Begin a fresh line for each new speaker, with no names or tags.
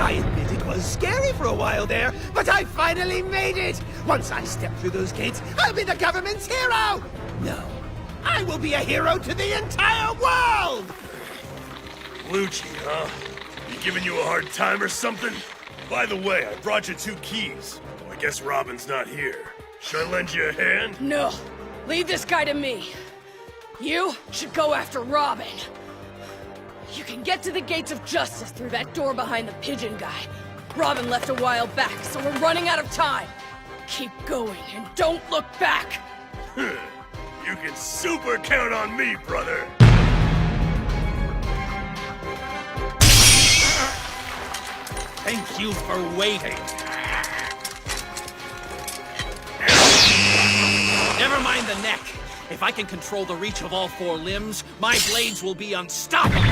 I admit it was scary for a while there, but I finally made it! Once I step through those gates, I'll be the government's hero! No, I will be a hero to the entire world!
Lucci, huh? He giving you a hard time or something? By the way, I brought you 2 keys. I guess Robin's not here. Should I lend you a hand?
No. Leave this guy to me. You should go after Robin. You can get to the gates of justice through that door behind the pigeon guy. Robin left a while back, so we're running out of time. Keep going and don't look back.
You can super count on me, brother.
Thank you for waiting. Never mind the neck. If I can control the reach of all 4 limbs, my blades will be unstoppable.